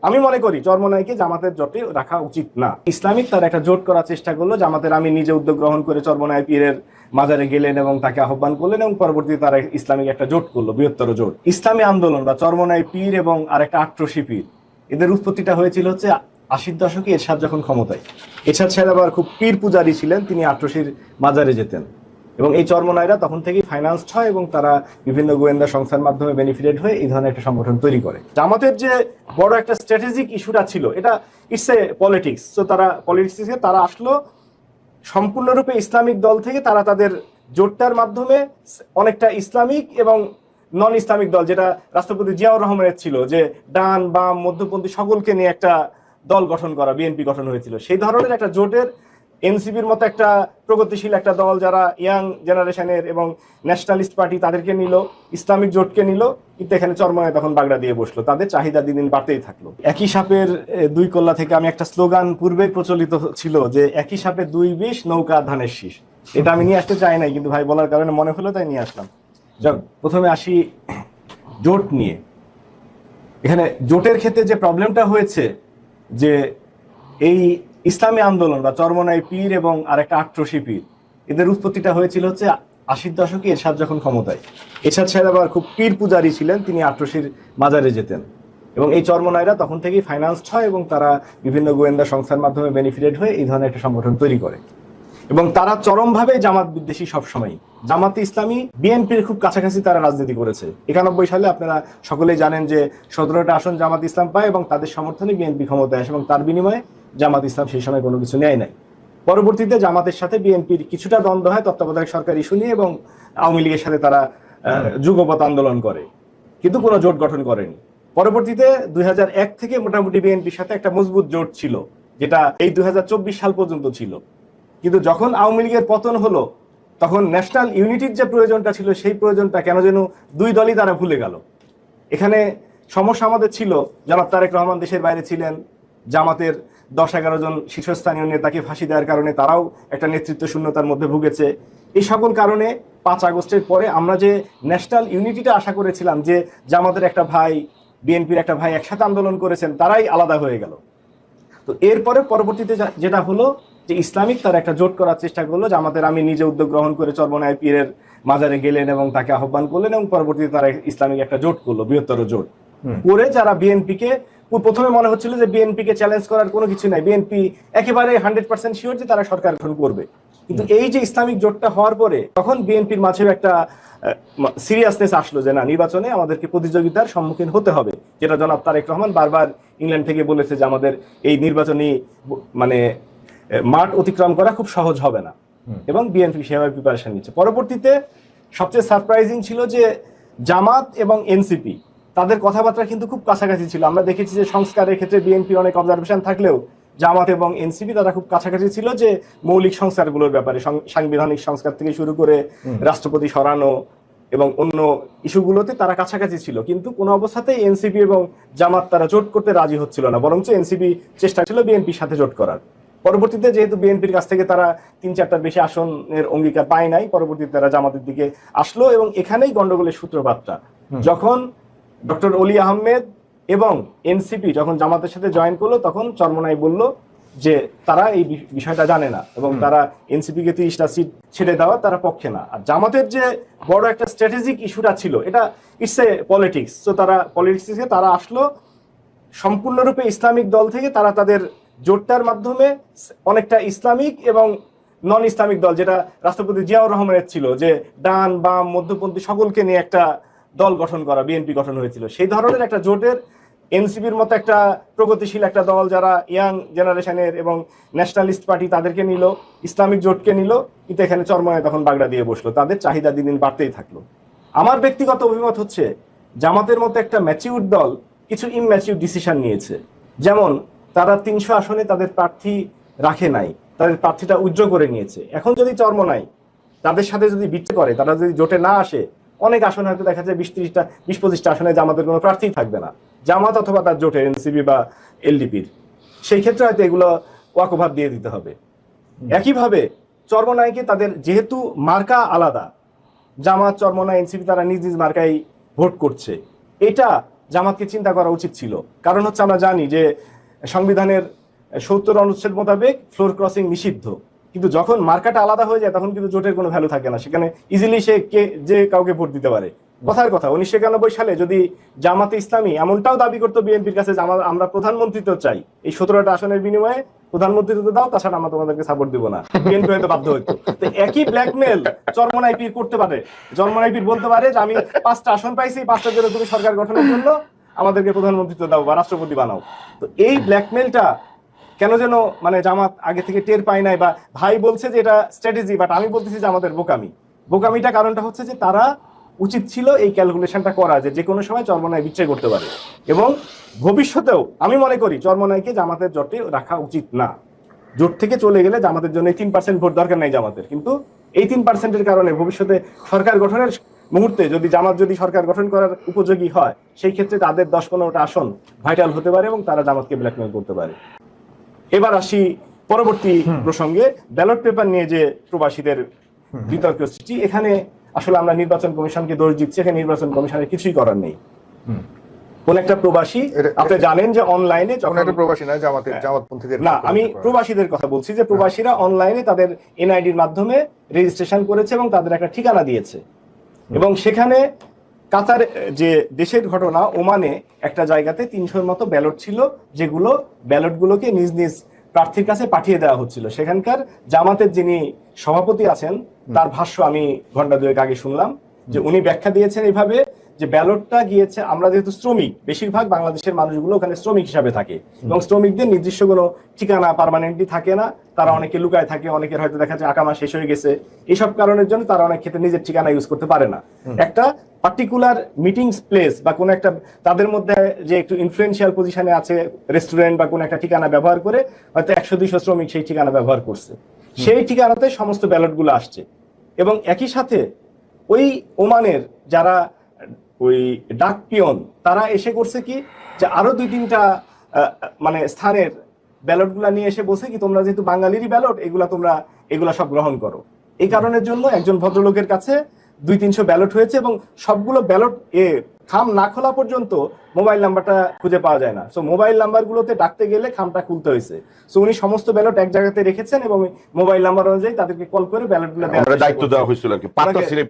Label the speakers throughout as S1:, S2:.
S1: আমি মনে করি চরমনাইকে জামাতের জোটে রাখা উচিত না। ইসলামিক তার একটা জোট করার চেষ্টা করলো, জামাতের আমি নিজে উদ্যোগ গ্রহণ করে চরমনাই পীরের মাজারে গেলেন এবং তাকে আহ্বান করলেন এবং পরবর্তীতে তারা ইসলামিক একটা জোট করলো, বৃহত্তর জোট। ইসলামী আন্দোলন বা চরমনাই পীর এবং আরেকটা আট্রসি পীর, এদের উৎপত্তিটা হয়েছিল হচ্ছে 80-র দশকে এরশাদ যখন ক্ষমতায়। এরশাদ সাহেব আবার খুব পীর পূজারী ছিলেন, তিনি আট্রসির মাজারে যেতেন এবং এই চরমনাইরা তখন থেকেই ফাইন্যান্সড হয় এবং তারা বিভিন্ন গোয়েন্দা সংস্থার মাধ্যমে বেনিফিটেড হয়ে এই ধরনের একটা সংগঠন তৈরি করে। জামাতের যে বড় একটা স্ট্র্যাটেজিক ইস্যুটা ছিল, এটা ইটস এ পলিটিক্স। তো তারা পলিটিক্সে তারা আসলো সম্পূর্ণরূপে ইসলামিক দল থেকে, তারা তাদের জোটটার মাধ্যমে অনেকটা ইসলামিক এবং নন ইসলামিক দল, যেটা রাষ্ট্রপতি জিয়াউর রহমানের ছিল, যে ডান বাম মধ্যপন্থী সকলকে নিয়ে একটা দল গঠন করা, বিএনপি গঠন হয়েছিল, সেই ধরনের একটা জোটের এনসিপির মতো একটা প্রগতিশীল একটা দল যারা ইয়াং জেনারেশনের এবং ন্যাশনালিস্ট পার্টি তাদেরকে নিল, ইসলামিক জোটকে নিল, কিন্তু এখানে চরমনায় তখন বাগড়া দিয়ে বসলো। তাদের চাহিদা দিন দিন বাড়তেই থাকলো। একই সাপের দুই কল্লা থেকে আমি একটা স্লোগান পূর্বে প্রচলিত ছিল যে একই সাপে দুই বিষ, নৌকা ধানের শীষ। এটা আমি নিয়ে আসতে চাই নাই, কিন্তু ভাই বলার কারণে মনে হলো তাই নিয়ে আসলাম। যাক, প্রথমে আসি জোট নিয়ে। এখানে জোটের ক্ষেত্রে যে প্রবলেমটা হয়েছে, যে এই ইসলামী আন্দোলন বা চরমনাই পীর এবং আরেকটা আট্রসি পীর, এদের উৎপত্তিটা হয়েছিল হচ্ছে 80-র দশকে এরশাদ যখন ক্ষমতায়। এরশাদ সাহেব আবার খুব পীর পূজারী ছিলেন, তিনি আট্রসির মাজারে যেতেন এবং এই চরমনাইরা তখন থেকেই ফাইন্যান্সড হয় এবং তারা বিভিন্ন গোয়েন্দা সংস্থার মাধ্যমে বেনিফিটেড হয়ে এই ধরনের একটা সংগঠন তৈরি করে এবং তারা চরমভাবে জামাত বিদ্বেষী। সবসময় জামাতে ইসলামী বিএনপির খুব কাছাকাছি তারা রাজনীতি করেছে। 91 সালে আপনারা সকলেই জানেন যে 17টা আসন জামাত ইসলাম পায় এবং তাদের সমর্থনে বিএনপি ক্ষমতায় আসে এবং তার বিনিময়ে জামাত ইসলাম সেই সময় কোনো কিছু নেয় নাই। পরবর্তীতে জামাতের সাথে বিএনপির কিছুটা দ্বন্দ্ব হয় তত্ত্বাবধায়ক সরকার ইস্যু নিয়ে এবং আওয়ামী লীগের সাথে তারা যুগপৎ আন্দোলন করে, কিন্তু কোনো জোট গঠন করেনি। পরবর্তীতে 2001 থেকে মোটামুটি বিএনপির সাথে একটা মজবুত জোট ছিল, যেটা এই 2024 সাল পর্যন্ত ছিল। কিন্তু যখন আওয়ামী লীগের পতন হলো, তখন ন্যাশনাল ইউনিটির যে প্রয়োজনটা ছিল, সেই প্রয়োজনটা কেন যেন দুই দলই তারা ভুলে গেল। এখানে সমস্যা আমাদের ছিল, জনাব তারেক রহমান দেশের বাইরে ছিলেন, জামাতের 10-11 জন শীর্ষস্থানীয় নেতাকে ফাঁসি দেওয়ার কারণে তারাও একটা নেতৃত্ব শূন্যতার মধ্যে ভুগেছে। এই সকল কারণে 5 আগস্টের পরে আমরা যে ন্যাশনাল ইউনিটিটা আশা করেছিলাম, যে জামাতের একটা ভাই বিএনপির একটা ভাই একসাথে আন্দোলন করেছেন, তারাই আলাদা হয়ে গেল। তো এরপরে পরবর্তীতে যেটা হলো, যে ইসলামিক তার একটা জোট করার চেষ্টা করলো, জামাতের আমি নিজে উদ্যোগ গ্রহণ করে চরমনাই পীরের মাজারে গেলেন এবং তাকে আহ্বান করলেন এবং পরবর্তীতে তারা ইসলামিক একটা জোট করলো, বৃহত্তর জোট করে, যারা বিএনপিকে প্রথমে মনে হচ্ছিল যে বিএনপিকে চ্যালেঞ্জ করার কোনো কিছু নাই, বিএনপি একেবারে 100% শিওর যে তারা সরকার গঠন করবে। কিন্তু এই যে ইসলামিক জোটটা হওয়ার পরে তখন বিএনপির মাঝেও একটা সিরিয়াসনেস আসলো যে না, নির্বাচনে আমাদেরকে প্রতিযোগিতার সম্মুখীন হতে হবে, যেটা জনাব তারেক রহমান বারবার ইংল্যান্ড থেকে বলেছে যে আমাদের এই নির্বাচনী মানে মাঠ অতিক্রম করা খুব সহজ হবে না, এবং বিএনপি সেভাবে প্রিপারেশন নিচ্ছে। পরবর্তীতে সবচেয়ে সারপ্রাইজিং ছিল যে জামাত এবং এনসিপি তাদের কথাবার্তা কিন্তু খুব কাছাকাছি ছিল। আমরা দেখেছি যে সংস্কারের ক্ষেত্রে বিএনপির অনেক অবজারভেশন থাকলেও জামাত এবং এনসিপি তারা খুব কাছাকাছি ছিল, যে মৌলিক সংস্কারগুলোর ব্যাপারে, সাংবিধানিক সংস্কার থেকে শুরু করে রাষ্ট্রপতি সরানো এবং অন্য ইস্যুগুলোতে তারা কাছাকাছি ছিল। কিন্তু কোনো অবস্থাতেই এনসিপি এবং জামাত তারা জোট করতে রাজি হচ্ছিল না, বরঞ্চ এনসিপি চেষ্টা ছিল বিএনপির সাথে জোট করার। পরবর্তীতে যেহেতু বিএনপির কাছ থেকে তারা 3-4টার বেশি আসনের অঙ্গীকার পায় নাই, পরবর্তীতে তারা জামাতের দিকে আসলো এবং এখানেই গন্ডগোলের সূত্রপাতটা। যখন ডক্টর অলি আহমেদ এবং এনসিপি যখন জামাতের সাথে জয়েন করলো, তখন চরমনাই বলল যে তারা এই বিষয়টা জানে না এবং তারা এনসিপিকে 30টা সিট ছেড়ে দেওয়া তারা পক্ষে না। আর জামাতের যে বড় একটা স্ট্র্যাটেজিক ইস্যুটা ছিল, এটা ইটস এ পলিটিক্স। তো তারা পলিটিক্সে তারা আসলো সম্পূর্ণরূপে ইসলামিক দল থেকে, তারা তাদের জোটটার মাধ্যমে অনেকটা ইসলামিক এবং নন ইসলামিক দল, যেটা রাষ্ট্রপতি জিয়াউর রহমানের ছিল, যে ডান বাম মধ্যপন্থী সকলকে নিয়ে একটা দল গঠন করা, বিএনপি গঠন হয়েছিল, সেই ধরনের একটা জোটের এনসিপির মতো একটা প্রগতিশীল একটা দল যারা ইয়াং জেনারেশনের এবং ন্যাশনালিস্ট পার্টি তাদেরকে নিল, ইসলামিক জোটকে নিল, কিন্তু এখানে চরমনায় তখন বাগড়া দিয়ে বসলো। তাদের চাহিদা দিন দিন বাড়তেই থাকলো। আমার ব্যক্তিগত অভিমত হচ্ছে, জামাতের মতো একটা ম্যাচিউর দল কিছু ইমম্যাচিউর ডিসিশন নিয়েছে। যেমন তারা 300 আসনে তাদের প্রার্থী রাখে নাই, তাদের প্রার্থীটা উইথড্র করে নিয়েছে। এখন যদি চরমনাই তাদের সাথে যদি বিট্রে করে, তারা যদি জোটে না আসে, অনেক আসন হয়তো দেখা যায় 20-25টা আসনে জামাতের কোনো প্রার্থী থাকবে না, জামাত অথবা তার জোটের এনসিপি বা এলডিপির। সেই ক্ষেত্রে হয়তো এগুলো ওয়াকওভার দিয়ে দিতে হবে। একইভাবে চরমনাইকে তাদের যেহেতু মার্কা আলাদা, জামাত চরমনাই এনসিপি তারা নিজ নিজ মার্কায় ভোট করছে, এটা জামাতকে চিন্তা করা উচিত ছিল। কারণ হচ্ছে আমরা জানি যে সংবিধানের 70 অনুচ্ছেদ মোতাবেক ফ্লোর ক্রসিং নিষিদ্ধ, কিন্তু যখন মার্কাটা আলাদা হয়ে যায় তখন কিন্তু জোটের কোনো ভ্যালু থাকে না, সেখানে ইজিলি সে যে কাউকে ভোট দিতে পারে। কথার কথা 1991 সালে যদি জামাতে ইসলামী এমনটাও দাবি করতো বিএনপির কাছে যে আমরা প্রধানমন্ত্রিত্ব চাই, এই 17টা আসনের বিনিময়ে প্রধানমন্ত্রিত্ব দাও, তাছাড়া আমরা তোমাদেরকে সাপোর্ট দিব না, বিএনপি হয়তো বাধ্য হইতো। তো একই ব্ল্যাকমেল চরমনাই পীর করতে পারে। চরমনাই পীর বলতে পারে যে আমি 5টা আসন পাইছি, 5টার জন্য তুমি সরকার গঠনের জন্য আমাদেরকে প্রধানমন্ত্রিত্ব দাও বা রাষ্ট্রপতি বানাও। তো এই ব্ল্যাকমেলটা কেন যেন মানে জামাত আগে থেকে টের পায় নাই, বা ভাই বলছে যে এটা স্ট্র্যাটেজি, বাট আমি বলতেছি যে আমাদের বোকামিটা কারণটা হচ্ছে যে তারা উচিত ছিল এই ক্যালকুলেশনটা করা যে কোনো সময় চরমনাই বিচ্ছেদ করতে পারে। এবং ভবিষ্যতেও আমি মনে করি চরমনাইকে জামাতের জোটে রাখা উচিত না। জোট থেকে চলে গেলে জামাতের জন্য 3% ভোট দরকার নাই জামাতের, কিন্তু এই 3%-এর কারণে ভবিষ্যতে সরকার গঠনের মুহূর্তে যদি জামাত যদি সরকার গঠন করার উপযোগী হয়, সেই ক্ষেত্রে তাদের 10-15টা আসন ভাইটাল হতে পারে এবং তারা জামাতকে ব্ল্যাকমেল করতে পারে। এবার আসি পরবর্তী প্রসঙ্গে, ব্যালট পেপার নিয়ে যে প্রবাসীদের বিতর্ক সৃষ্টি। এখানে আসলে আমরা নির্বাচন কমিশনকে দোষ দিচ্ছি, এখানে নির্বাচন কমিশনের কিছুই করার নেই। কোন একটা প্রবাসী, আপনি জানেন যে অনলাইনে
S2: প্রবাসী না, জামাতপন্থীদের
S1: না, আমি প্রবাসীদের কথা বলছি, যে প্রবাসীরা অনলাইনে তাদের এনআইডির মাধ্যমে রেজিস্ট্রেশন করেছে এবং তাদের একটা ঠিকানা দিয়েছে। এবং সেখানে কাতার যে দেশের ঘটনা, ওমানে একটা জায়গাতে 300-র মতো ব্যালট ছিল, যেগুলো ব্যালটগুলোকে নিজ নিজ প্রার্থীর কাছে পাঠিয়ে দেওয়া হচ্ছিল। সেখানকার জামাতের যিনি সভাপতি আছেন তার ভাষ্য আমি ঘন্টা দুয়েক আগে শুনলাম, যে উনি ব্যাখ্যা দিয়েছেন এইভাবে যে ব্যালটটা গিয়েছে, আমরা যেহেতু শ্রমিক, বেশিরভাগ বাংলাদেশের মানুষগুলো ওখানে শ্রমিক হিসাবে থাকে এবং শ্রমিকদের নির্দিষ্ট কোনো ঠিকানা পার্মানেন্টলি থাকে না, তারা অনেকে লুকায় থাকে, অনেকের হয়তো দেখা যায় আকামা শেষ হয়ে গেছে, এইসব কারণের জন্য তারা অনেক ক্ষেত্রে নিজের ঠিকানা ইউজ করতে পারে না। একটা পার্টিকুলার মিটিংস প্লেস বা কোনো একটা তাদের মধ্যে যে একটু ইনফ্লুয়েন্সিয়াল পজিশনে আছে, রেস্টুরেন্ট বা কোনো একটা ঠিকানা ব্যবহার করে হয়তো 100-200 শ্রমিক সেই ঠিকানা ব্যবহার করছে, সেই ঠিকানাতে সমস্ত ব্যালটগুলো আসছে। এবং একই সাথে ওই ওমানের যারা ওই ডাক পিয়ন, তারা এসে করছে কি, যে আরো 2-3টা মানে স্থানের ব্যালটগুলা নিয়ে এসে বলছে কি, তোমরা যেহেতু বাঙালিরই ব্যালট, এগুলা সব গ্রহণ করো। এই কারণের জন্য একজন ভদ্রলোকের কাছে 200-300 ব্যালট হয়েছে এবং সবগুলো ব্যালট খাম না খোলা পর্যন্ত মোবাইল নাম্বারটা খুঁজে পাওয়া যায় না। সো মোবাইল নাম্বারগুলোতে ডাকতে গেলে খামটা খুলতে হয়েছে। সো উনি সমস্ত ব্যালট এক জায়গাতে রেখেছেন এবং মোবাইল নাম্বার অনুযায়ী তাদেরকে কল করে ব্যালটগুলো
S3: দেওয়ার দায়িত্ব দেওয়া হয়েছিল আর কি।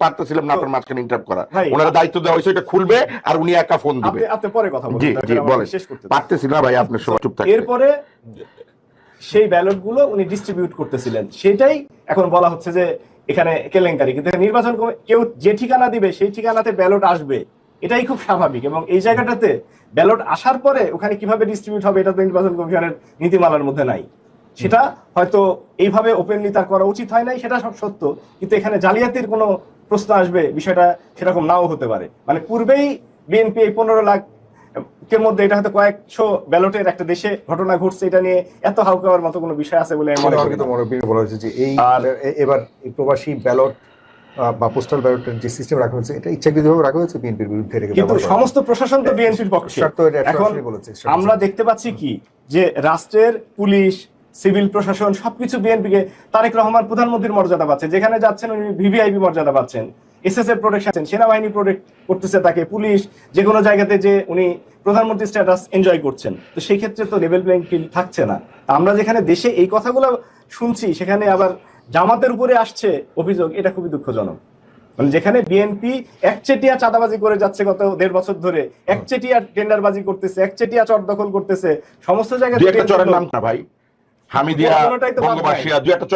S3: পারতেছিলাম না আপনার মাঝখানে ইন্টারাপ্ট করা, ওনারা দায়িত্ব দেওয়া হয়েছে এটা খুলবে আর উনি একা ফোন দিবে।
S1: আপনি পরে কথা বলুন।
S3: জি জি বলেন। পারতেছি না ভাই, আপনি সবাই চুপ থাকেন।
S1: এরপরে সেই ব্যালটগুলো উনি ডিস্ট্রিবিউট করতেছিলেন, সেটাই এখন বলা হচ্ছে যে এখানে কেলেঙ্কারি। কিন্তু নির্বাচন কেউ যে ঠিকানা দিবে সেই ঠিকানাতে ব্যালট আসবে, এটাই খুব স্বাভাবিক। এবং এই জায়গাটাতে ব্যালট আসার পরে ওখানে কিভাবে ডিস্ট্রিবিউট হবে, এটা তো নির্বাচন কমিশনের নীতিমালার মধ্যে নাই। সেটা হয়তো এইভাবে ওপেনলি তার করা উচিত হয় নাই, সেটা সব সত্য, কিন্তু এখানে জালিয়াতির কোনো প্রশ্ন আসবে, বিষয়টা সেরকম নাও হতে পারে। মানে পূর্বেই বিএনপি এই 15 লাখ এর মধ্যে এটা হয়তো কয়েকশো ব্যালটের একটা দেশে ঘটনা ঘটছে, এটা নিয়ে এত হাউকাওয়ার মতো কোনো বিষয় আছে বলে মনে করি না।
S2: বলা হয়েছে যে এবার এই প্রবাসী ব্যালট বা পোস্টাল ব্যালটের যে সিস্টেম রাখা হয়েছে, এটা ইচ্ছাকৃতভাবে রাখা হয়েছে বিএনপির বিরুদ্ধে।
S1: কিন্তু সমস্ত প্রশাসন তো বিএনপির পক্ষে। এখন আমরা দেখতে পাচ্ছি কি, যে রাষ্ট্রের পুলিশ, সিভিল প্রশাসন সবকিছু বিএনপিকে, তারেক রহমান প্রধানমন্ত্রীর মর্যাদা পাচ্ছেন, যেখানে যাচ্ছেন উনি ভিভিআইপি মর্যাদা পাচ্ছেন, এসএসএফ প্রোটেকশন, সেনাবাহিনী প্রোটেক্ট করতেছে তাকে, পুলিশ যে কোনো জায়গাতে যে উনি প্রধানমন্ত্রী স্ট্যাটাস এনজয় করছেন। তো সেই ক্ষেত্রে তো লেভেল প্লেইং ফিল্ড থাকছে না। আমরা যেখানে দেশে এই কথাগুলো শুনছি, সেখানে আবার জামাতের উপরে আসছে অভিযোগ, এটা খুবই দুঃখজনক। মানে যেখানে বিএনপি একচেটিয়া চাঁদাবাজি করে যাচ্ছে গত 1.5 বছর ধরে, একচেটিয়া টেন্ডারবাজি করতেছে, একচেটিয়া চর দখল করতেছে সমস্ত জায়গায়।
S3: চরের নাম না ভাই, হামিদিয়া, বঙ্গবাসিয়া, 2 একটা